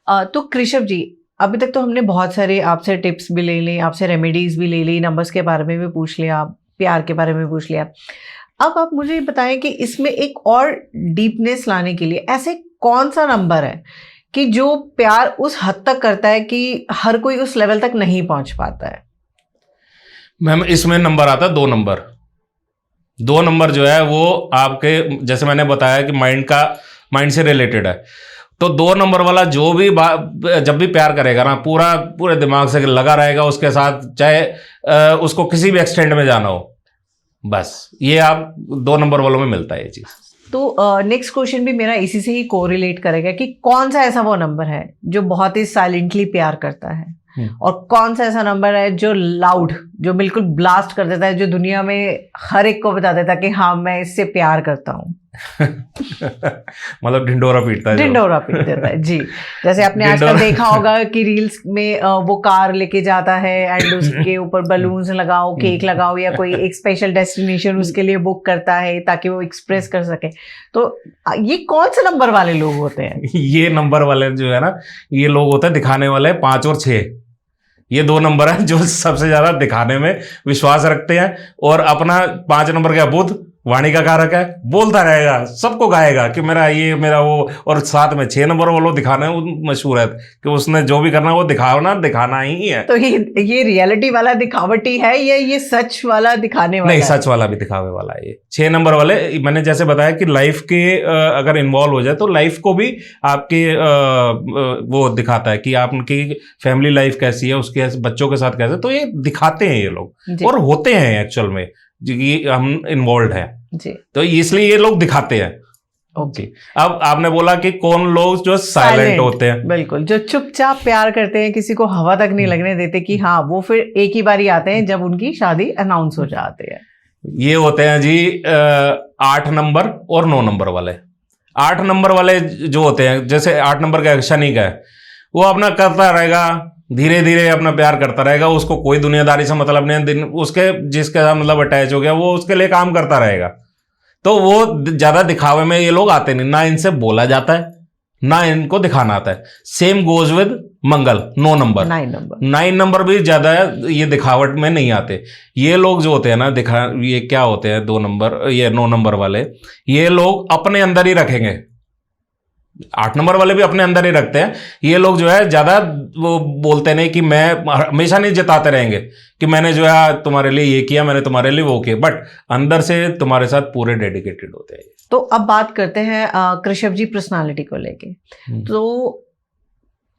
तो कृषभ जी, अभी तक तो हमने बहुत सारे आपसे टिप्स भी ले ली, आपसे रेमेडीज भी ले ली, नंबर्स के बारे में भी पूछ लिया, प्यार के बारे में पूछ लिया। अब आप मुझे बताएं कि इसमें एक और डीपनेस लाने के लिए ऐसे कौन सा नंबर है कि जो प्यार उस हद तक करता है कि हर कोई उस लेवल तक नहीं पहुंच पाता है? मैम इसमें नंबर आता है 2 नंबर। 2 नंबर जो है वो आपके, जैसे मैंने बताया कि माइंड से रिलेटेड है, तो 2 नंबर वाला जो भी जब भी प्यार करेगा ना, पूरे दिमाग से लगा रहेगा उसके साथ, चाहे उसको किसी भी एक्सटेंड में जाना हो। बस ये आप 2 नंबर वालों में मिलता है ये चीज। तो नेक्स्ट क्वेश्चन भी मेरा इसी से ही कोरिलेट करेगा कि कौन सा ऐसा वो नंबर है जो बहुत ही साइलेंटली प्यार करता है, और कौन सा ऐसा नंबर है जो लाउड, जो बिल्कुल ब्लास्ट कर देता है, जो दुनिया में हर एक को बता देता है कि हाँ मैं इससे प्यार करता हूँ। मतलब ढिंडोरा पीटता है जी। जैसे आपने आजकल देखा होगा कि रील्स में वो कार लेके जाता है एंड उसके ऊपर बलून्स लगाओ, केक लगाओ, या कोई एक स्पेशल डेस्टिनेशन उसके लिए बुक करता है ताकि वो एक्सप्रेस कर सके। तो ये कौन से नंबर वाले लोग होते हैं? ये नंबर वाले जो है ना, ये लोग होते हैं दिखाने वाले 5 और 6। ये 2 नंबर है जो सबसे ज्यादा दिखाने में विश्वास रखते हैं, और अपना 5 नंबर का बुध वाणी का कारक है, बोलता रहेगा, सबको गाएगा कि मेरा ये मेरा वो, और साथ में 6 नंबर वालों दिखाने मशहूर है कि उसने जो भी करना वो दिखाना ही है। तो ये रियलिटी वाला दिखावटी है या ये सच वाला दिखाने वाला? नहीं, सच वाला भी दिखावे वाला है ये। 6 नंबर वाले, मैंने जैसे बताया कि लाइफ के अगर इन्वॉल्व हो जाए तो लाइफ को भी आपके वो दिखाता है कि आपकी फैमिली लाइफ कैसी है, उसके बच्चों के साथ कैसे, तो ये दिखाते हैं ये लोग, और होते हैं एक्चुअल में कि हम इन्वॉल्व हैं जी, तो इसलिए ये लोग दिखाते हैं। ओके, अब आपने बोला कि कौन लोग जो साइलेंट होते हैं, बिल्कुल, जो चुपचाप प्यार करते हैं, किसी को हवा तक नहीं लगने देते कि हाँ, वो फिर एक ही बारी आते हैं जब उनकी शादी अनाउंस हो जाती है। ये होते हैं जी 8 नंबर और 9 नंबर वाले। 8 नंबर वाले जो होते हैं, जैसे 8 नंबर का शनि का है, वो अपना करता रहेगा, धीरे धीरे अपना प्यार करता रहेगा, उसको कोई दुनियादारी से मतलब नहीं, दिन उसके जिसके साथ मतलब अटैच हो गया वो उसके लिए काम करता रहेगा। तो वो ज्यादा दिखावे में ये लोग आते नहीं, ना इनसे बोला जाता है ना इनको दिखाना आता है। Same goes with Mangal 9 number. 9 number भी ज्यादा ये दिखावट में नहीं आते। ये लोग जो होते हैं ना ये क्या होते हैं 2 नंबर, ये 9 नंबर वाले, ये लोग अपने अंदर ही रखेंगे। 8 नंबर वाले भी अपने अंदर ही रखते हैं। ये लोग जो है ज्यादा वो बोलते नहीं कि मैं हमेशा नहीं जताते रहेंगे कि मैंने जो है तुम्हारे लिए ये किया, मैंने तुम्हारे लिए वो किया, बट अंदर से तुम्हारे साथ पूरे डेडिकेटेड होते हैं। तो अब बात करते हैं कृषभ जी पर्सनालिटी को लेके। तो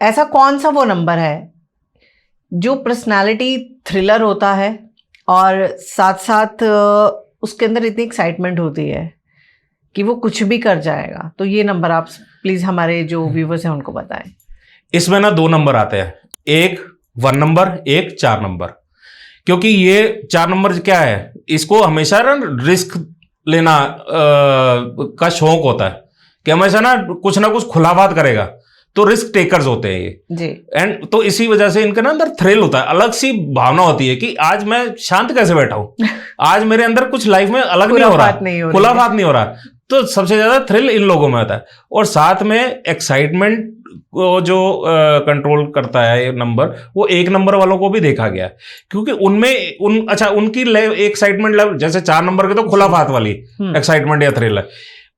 ऐसा कौन सा वो नंबर है जो पर्सनालिटी थ्रिलर होता है और साथ साथ उसके अंदर इतनी एक्साइटमेंट होती है कि वो कुछ भी कर जाएगा? तो ये नंबर आप प्लीज हमारे जो व्यूवर्स हैं उनको बताएं। इसमें ना 2 नंबर आते हैं, एक 1 नंबर, एक 4 नंबर। क्योंकि ये 4 नंबर क्या है, इसको हमेशा ना रिस्क लेना का शौक होता है कि हमेशा ना कुछ खुला बात करेगा, तो रिस्क टेकर्स होते हैं ये जी। एंड तो इसी वजह से इनके ना अंदर थ्रिल होता है, अलग सी भावना होती है कि आज मैं शांत कैसे बैठा हूं, आज मेरे अंदर कुछ लाइफ में अलग नहीं हो रहा, खुलाफात नहीं हो रहा। तो सबसे ज्यादा थ्रिल इन लोगों में आता है, और साथ में एक्साइटमेंट को जो कंट्रोल करता है ये नंबर, वो 1 नंबर वालों को भी देखा गया है, क्योंकि उनमें उनकी एक्साइटमेंट लेवल, जैसे 4 नंबर के तो खुलाफात वाली एक्साइटमेंट या थ्रिल है,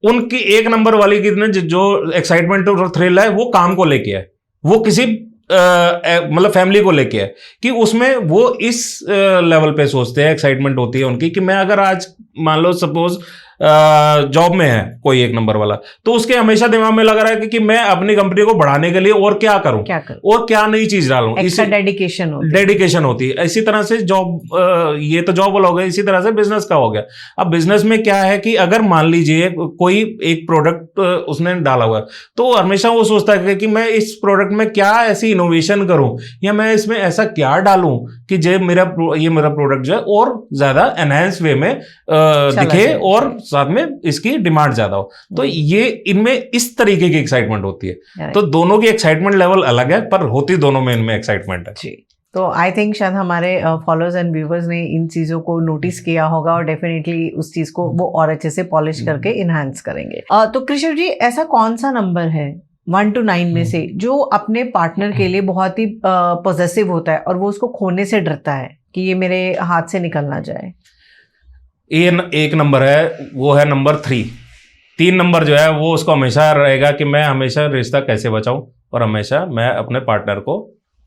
उनकी 1 नंबर वाली की जो एक्साइटमेंट और थ्रिल है वो काम को लेके है, वो किसी मतलब फैमिली को लेके है, कि उसमें वो इस लेवल पे सोचते हैं, एक्साइटमेंट होती है उनकी कि मैं अगर आज मान लो सपोज जॉब में है कोई 1 नंबर वाला, तो उसके हमेशा दिमाग में लग रहा है कि मैं अपनी कंपनी को बढ़ाने के लिए और क्या करूं और क्या नई चीज डालूं, इससे डेडिकेशन होती है। इसी तरह से जॉब, ये तो जॉब वाला हो गया, इसी तरह से बिजनेस का हो गया। अब बिजनेस में क्या है कि अगर मान लीजिए कोई एक प्रोडक्ट उसने डाला हुआ है, तो हमेशा वो सोचता है कि मैं इस प्रोडक्ट में क्या ऐसी इनोवेशन करूं, या मैं इसमें ऐसा क्या डालूं कि ये मेरा प्रोडक्ट जो है और ज्यादा एनहांस वे में दिखे और साथ में इसकी डिमांड ज्यादा हो। तो ये इनमें इस तरीके की एक्साइटमेंट होती है। तो दोनों की एक्साइटमेंट लेवल अलग है, पर होती दोनों में इनमें एक्साइटमेंट है जी। तो आई थिंक शायद हमारे फॉलोअर्स एंड व्यूवर्स ने इन चीज़ों को नोटिस किया होगा और डेफिनेटली उस चीज़ को वो और अच्छे से पॉलिश करके इनहांस करेंगे। तो कृषभ जी, ऐसा कौन सा नंबर है 1 to 9 में से जो अपने पार्टनर के लिए बहुत ही पॉजेसिव होता है और वो उसको खोने से डरता है कि ये मेरे हाथ से निकल ना जाए? ये एक नंबर है, वो है नंबर 3। 3 नंबर जो है वो उसको हमेशा रहेगा कि मैं हमेशा रिश्ता कैसे बचाऊं और हमेशा मैं अपने पार्टनर को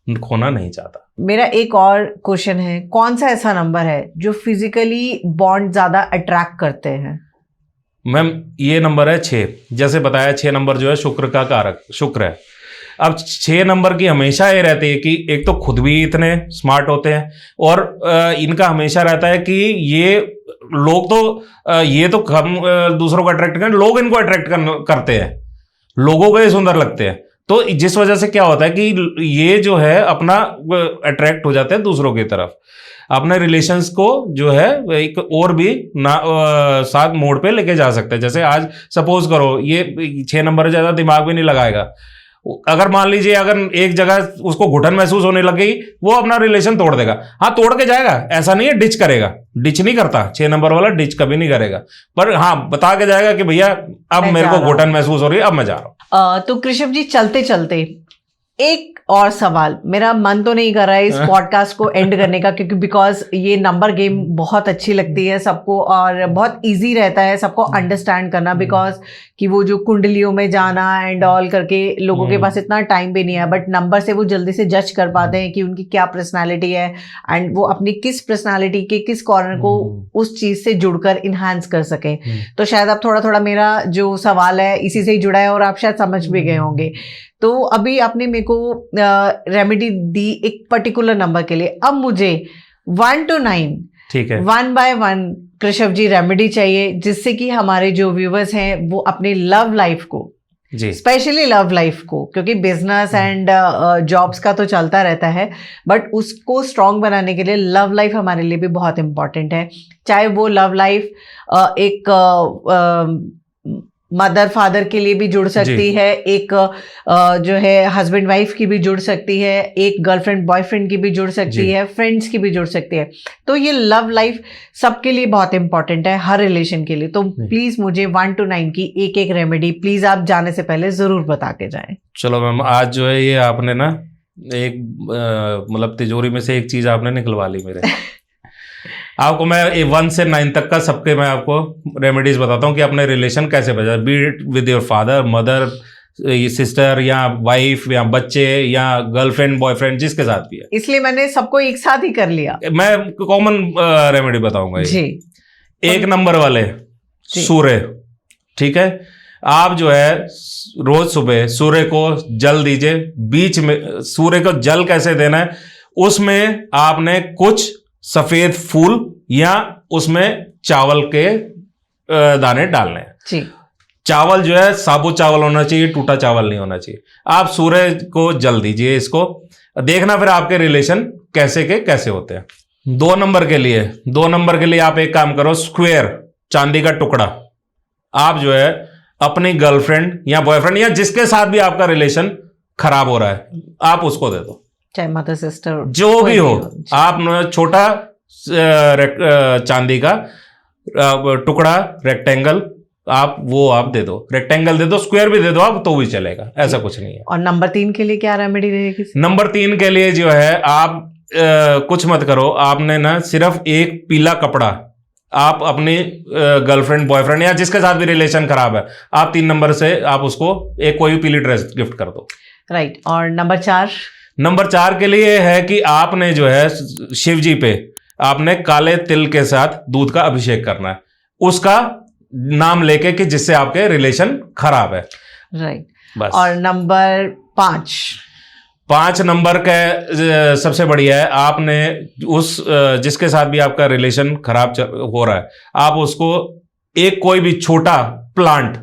खोना नहीं चाहता। मेरा एक और क्वेश्चन है, कौन सा ऐसा नंबर है जो फिजिकली बॉन्ड ज्यादा अट्रैक्ट करते हैं? मैम ये नंबर है 6। जैसे बताया 6 नंबर जो है शुक्र का कारक शुक्र है। अब 6 नंबर की हमेशा ये रहती है कि एक तो खुद भी इतने स्मार्ट होते हैं और इनका हमेशा रहता है कि ये लोग तो ये तो हम दूसरों को अट्रैक्ट करें, लोग इनको अट्रैक्ट करते हैं, लोगों को ये सुंदर लगते हैं। तो जिस वजह से क्या होता है कि ये जो है अपना अट्रैक्ट हो जाते हैं दूसरों की तरफ, अपने रिलेशंस को जो है एक और भी साथ मोड़ पे लेके जा सकते हैं। जैसे आज सपोज करो ये 6 नंबर ज्यादा दिमाग भी नहीं लगाएगा, अगर मान लीजिए अगर एक जगह उसको घुटन महसूस होने लग गई, वो अपना रिलेशन तोड़ देगा। हाँ तोड़ के जाएगा, ऐसा नहीं है डिच करेगा, डिच नहीं करता 6 नंबर वाला, डिच कभी नहीं करेगा, पर हाँ बता के जाएगा कि भैया अब मेरे को घुटन महसूस हो रही है, अब मैं जा रहा हूँ। तो कृषभ जी चलते चलते एक और सवाल, मेरा मन तो नहीं कर रहा है इस पॉडकास्ट को एंड करने का, क्योंकि बिकॉज ये नंबर गेम बहुत अच्छी लगती है सबको और बहुत इजी रहता है सबको अंडरस्टैंड करना, बिकॉज कि वो जो कुंडलियों में जाना एंड ऑल करके लोगों के पास इतना टाइम भी नहीं है, बट नंबर से वो जल्दी से जज कर पाते हैं कि उनकी क्या पर्सनालिटी है एंड वो अपनी किस पर्सनालिटी के किस कॉर्नर को उस चीज से जुड़कर इन्हांस कर सके। तो शायद अब थोड़ा थोड़ा मेरा जो सवाल है इसी से ही जुड़ा है और आप शायद समझ भी गए होंगे। तो अभी आपने मेरे को रेमेडी दी एक पर्टिकुलर नंबर के लिए, अब मुझे 1 to 9 ठीक है 1 by 1 कृषभ जी रेमेडी चाहिए, जिससे कि हमारे जो व्यूवर्स हैं वो अपने लव लाइफ को जी, स्पेशली लव लाइफ को, क्योंकि बिजनेस एंड जॉब्स का तो चलता रहता है, बट उसको स्ट्रांग बनाने के लिए लव लाइफ हमारे लिए भी बहुत इंपॉर्टेंट है। चाहे वो लव लाइफ एक मदर फादर के लिए भी जुड़ सकती है, एक जो है हस्बैंड वाइफ की भी जुड़ सकती है, एक गर्लफ्रेंड बॉयफ्रेंड की भी जुड़ सकती है, फ्रेंड्स की भी जुड़ सकती है। तो ये लव लाइफ सबके लिए बहुत इंपॉर्टेंट है, हर रिलेशन के लिए। तो प्लीज मुझे 1 to 9 की एक एक रेमेडी प्लीज आप जाने से पहले जरूर बता के जाएं। चलो मैम, आज जो है ये आपने ना एक मतलब तिजोरी में से एक चीज आपने निकलवा ली मेरे। आपको मैं 1 से 9 तक का सबके मैं आपको रेमेडीज बताता हूँ कि अपने रिलेशन कैसे बचाए, B it with your father mother sister या वाइफ या बच्चे या गर्लफ्रेंड बॉयफ्रेंड, जिसके साथ भी है। इसलिए मैंने सबको एक साथ ही कर लिया। मैं कॉमन रेमेडी बताऊंगा जी। 1 नंबर वाले सूर्य, ठीक है, आप जो है रोज सुबह सूर्य को जल दीजिए। बीच में सूर्य को जल कैसे देना है, उसमें आपने कुछ सफेद फूल या उसमें चावल के दाने डालने हैं। जी। चावल जो है साबुत चावल होना चाहिए, टूटा चावल नहीं होना चाहिए। आप सूर्य को जल दीजिए, इसको देखना फिर आपके रिलेशन कैसे के कैसे होते हैं। 2 नंबर के लिए आप एक काम करो, स्क्वायर चांदी का टुकड़ा आप जो है अपनी गर्लफ्रेंड या बॉयफ्रेंड या जिसके साथ भी आपका रिलेशन खराब हो रहा है, आप उसको दे दो, चाहे मदर सिस्टर जो भी हो। आप छोटा चांदी का टुकड़ा रेक्टेंगल आप दे दो, रेक्टेंगल दे दो, स्क्वायर भी दे दो आप, तो भी चलेगा, ऐसा कुछ नहीं है। और नंबर 3 के लिए क्या रेमेडी रहेगी? नंबर 3 के लिए जो है आप कुछ मत करो, आपने ना सिर्फ एक पीला कपड़ा आप अपनी गर्लफ्रेंड बॉयफ्रेंड या जिसके साथ भी रिलेशन खराब है, आप 3 नंबर से आप उसको एक कोई पीली ड्रेस गिफ्ट कर दो। राइट। और नंबर 4 के लिए है कि आपने जो है शिव जी पे आपने काले तिल के साथ दूध का अभिषेक करना है, उसका नाम लेके कि जिससे आपके रिलेशन खराब है। राइट। बस। और नंबर 5 नंबर का सबसे बढ़िया है, आपने उस जिसके साथ भी आपका रिलेशन खराब हो रहा है, आप उसको एक कोई भी छोटा प्लांट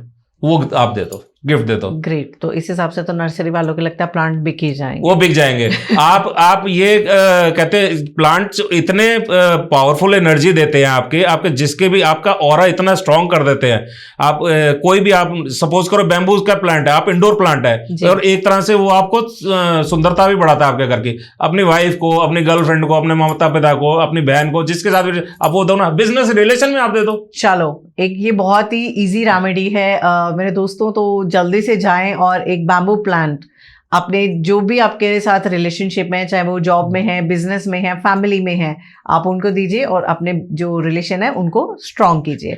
वो आप दे दो, गिफ्ट दे दो। ग्रेट। तो इस हिसाब से तो नर्सरी वालों को लगता है प्लांट बिक ही जाएंगे। वो बिक जाएंगे। आप ये कहते हैं प्लांट्स इतने पावरफुल एनर्जी देते हैं आपके जिसके भी आपका ऑरा इतना स्ट्रांग कर देते हैं। आप कोई भी आप सपोज करो बैम्बू का प्लांट है, आप इंडोर प्लांट है, और एक तरह से वो आपको सुंदरता भी बढ़ाता है आपके घर की। अपनी वाइफ को, अपनी गर्लफ्रेंड को, अपने माता पिता को, अपनी बहन को, जिसके साथ भी आप वो दो ना, बिजनेस रिलेशन में आप दे दो। चलो, एक ये बहुत ही इजी रेमेडी है मेरे दोस्तों। तो जल्दी से जाएं और एक बैम्बू प्लांट अपने जो भी आपके साथ रिलेशनशिप में है, चाहे वो जॉब में है, बिजनेस में है, फैमिली में है, आप उनको दीजिए और अपने जो रिलेशन है उनको स्ट्रॉन्ग कीजिए।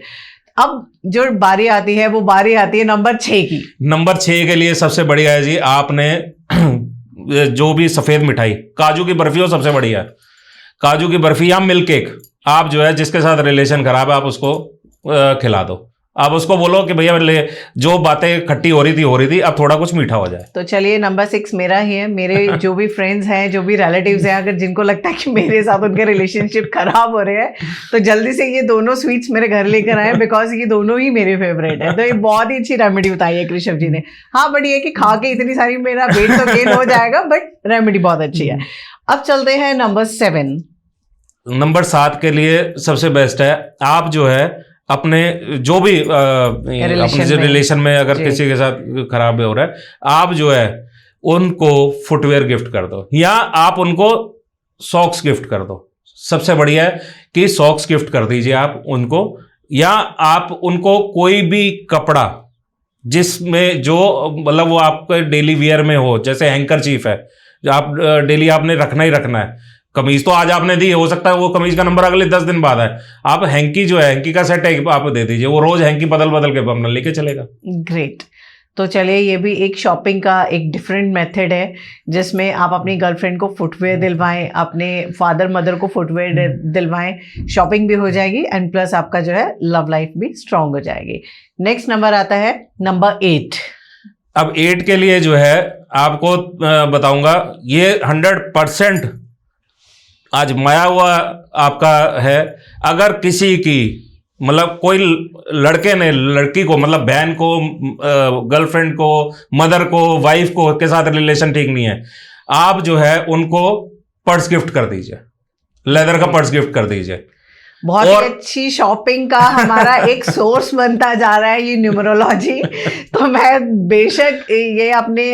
अब जो बारी आती है वो बारी आती है नंबर 6 की। नंबर 6 के लिए सबसे बढ़िया है जी, आपने जो भी सफेद मिठाई, काजू की बर्फी हो सबसे बढ़िया है, काजू की बर्फी या मिल्क केक, आप जो है जिसके साथ रिलेशन खराब है आप उसको खिला दो। आप उसको बोलो कि भैया जो बातें खट्टी हो रही थी अब थोड़ा कुछ मीठा हो जाए। तो चलिए नंबर 6 मेरा ही है। मेरे जो भी फ्रेंड्स हैं, जो भी रिलेटिव्स हैं, अगर जिनको लगता है कि मेरे साथ उनके रिलेशनशिप खराब हो रहे हैं तो जल्दी से ये दोनों स्वीट्स मेरे घर लेकर आए, बिकॉज ये दोनों ही मेरे फेवरेट है। तो ये बहुत ही अच्छी रेमेडी बताई है कृषभ जी ने। हाँ, बट ये कि खा के इतनी सारी मेरा वेट तो गेन हो जाएगा, बट रेमेडी बहुत अच्छी है। अब चलते हैं नंबर 7। नंबर 7 के लिए सबसे बेस्ट है, आप जो है अपने जो भी अपने रिलेशन में अगर किसी के साथ खराब हो रहा है, आप जो है उनको फुटवेयर गिफ्ट कर दो या आप उनको सॉक्स गिफ्ट कर दो। सबसे बढ़िया है कि सॉक्स गिफ्ट कर दीजिए आप उनको, या आप उनको कोई भी कपड़ा जिसमें जो मतलब वो आपके डेली वियर में हो, जैसे हैंकरचीफ है जो आप डेली आपने रखना ही रखना है। कमीज तो आज आपने दी, हो सकता है वो कमीज का नंबर अगले 10 दिन बाद है, आप हैंकी जो है हैंकी का सेट है आप दे दीजिए, वो रोज हैंकी बदल बदल के अपना लेके चलेगा। ग्रेट। तो चलिए ये भी एक शॉपिंग का एक डिफरेंट मेथड है जिसमें आप अपनी गर्लफ्रेंड को फुटवेयर दिलवाएं, अपने फादर मदर को फुटवेयर दिलवाएं, शॉपिंग भी हो जाएगी एंड प्लस आपका जो है लव लाइफ भी स्ट्रांग हो जाएगी। नेक्स्ट नंबर आता है नंबर 8। अब 8 के लिए जो है आपको बताऊंगा, ये 100% आजमाया हुआ आपका है। अगर किसी की मतलब कोई लड़के ने लड़की को मतलब बहन को, गर्लफ्रेंड को, मदर को, वाइफ को के साथ रिलेशन ठीक नहीं है, आप जो है उनको पर्स गिफ्ट कर दीजिए, लेदर का पर्स गिफ्ट कर दीजिए। बहुत ही अच्छी शॉपिंग का हमारा एक सोर्स बनता जा रहा है ये न्यूमरोलॉजी। तो मैं बेशक ये अपने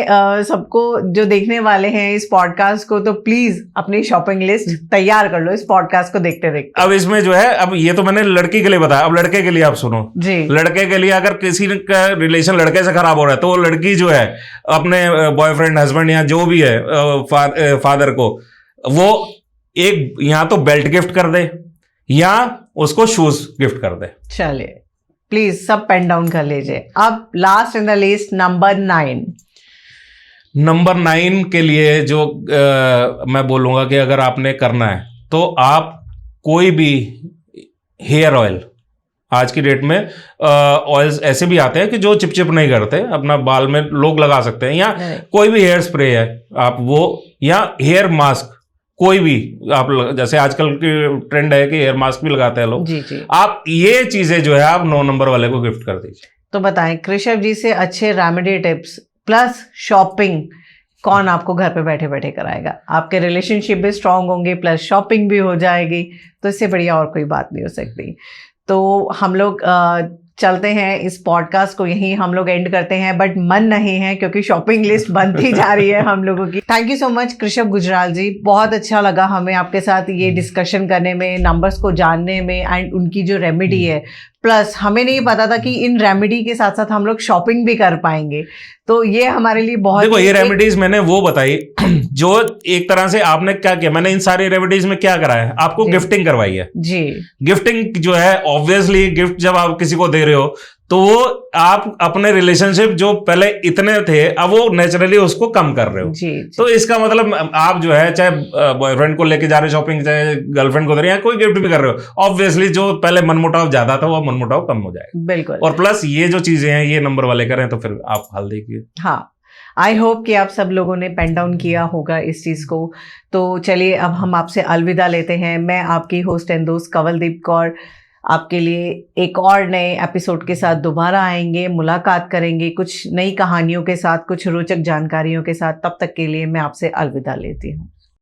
सबको जो देखने वाले हैं इस पॉडकास्ट को, तो प्लीज अपनी शॉपिंग लिस्ट तैयार कर लो इस पॉडकास्ट को देखते देखते। अब इसमें जो है, अब ये तो मैंने लड़की के लिए बताया, अब लड़के के लिए आप सुनो जी। लड़के के लिए अगर किसी का रिलेशन लड़के से खराब हो रहा है तो लड़की जो है अपने बॉयफ्रेंड, हस्बैंड या जो भी है फादर को वो एक या तो बेल्ट गिफ्ट कर दे या उसको शूज गिफ्ट कर दे। चलिए प्लीज सब पेन डाउन कर लीजिए। अब last in the list number 9। Number 9 के लिए जो मैं बोलूंगा कि अगर आपने करना है तो आप कोई भी हेयर ऑयल, आज की डेट में ऑयल्स ऐसे भी आते हैं कि जो चिपचिप नहीं करते, अपना बाल में लोग लगा सकते हैं, या कोई भी हेयर स्प्रे है आप वो, या हेयर मास्क कोई भी आप, जैसे आजकल की ट्रेंड है कि हेयर मास्क भी लगाते हैं लोग, जी जी। आप ये चीजें जो है आप 9 नंबर वाले को गिफ्ट कर दीजिए। तो बताएं कृषभ जी से अच्छे रेमेडी टिप्स प्लस शॉपिंग कौन आपको घर पे बैठे बैठे कराएगा? आपके रिलेशनशिप भी स्ट्रांग होंगे प्लस शॉपिंग भी हो जाएगी, तो इससे बढ़िया और कोई बात नहीं हो सकती। तो हम लोग चलते हैं, इस पॉडकास्ट को यहीं हम लोग एंड करते हैं, बट मन नहीं है क्योंकि शॉपिंग लिस्ट बनती जा रही है हम लोगों की। Thank you so much Krishabh Gujral ji, बहुत अच्छा लगा हमें आपके साथ ये डिस्कशन करने में, नंबर्स को जानने में एंड उनकी जो रेमेडी है, प्लस हमें नहीं पता था कि इन रेमेडी के साथ साथ हम लोग शॉपिंग भी कर पाएंगे, तो ये हमारे लिए बहुत। देखो ये रेमेडीज मैंने वो बताई जो एक तरह से आपने क्या किया, मैंने इन सारी रेमेडीज में क्या करा है, आपको गिफ्टिंग करवाई है जी। गिफ्टिंग जो है ऑब्वियसली गिफ्ट जब आप किसी को दे रहे हो तो वो आप अपने रिलेशनशिप जो पहले इतने थे अब वो नेचुरली उसको कम कर रहे हो जी। तो इसका मतलब आप जो है चाहे बॉयफ्रेंड को लेके जा रहे हो शॉपिंग, चाहे गर्लफ्रेंड को दे रहे हैं, कोई गिफ्ट भी कर रहे हो, ऑब्वियसली जो पहले मनमुटाव ज्यादा था वो मनमुटाव कम हो जाएगा। बिल्कुल। और प्लस ये जो चीजें हैं ये नंबर वाले करें तो फिर आप हाल देखिए। हाँ, आई होप कि आप सब लोगों ने पेन डाउन किया होगा इस चीज़ को। तो चलिए अब हम आपसे अलविदा लेते हैं। मैं आपकी होस्ट एंड दोस्त कंवलदीप कौर आपके लिए एक और नए एपिसोड के साथ दोबारा आएंगे, मुलाकात करेंगे कुछ नई कहानियों के साथ, कुछ रोचक जानकारियों के साथ। तब तक के लिए मैं आपसे अलविदा लेती हूँ।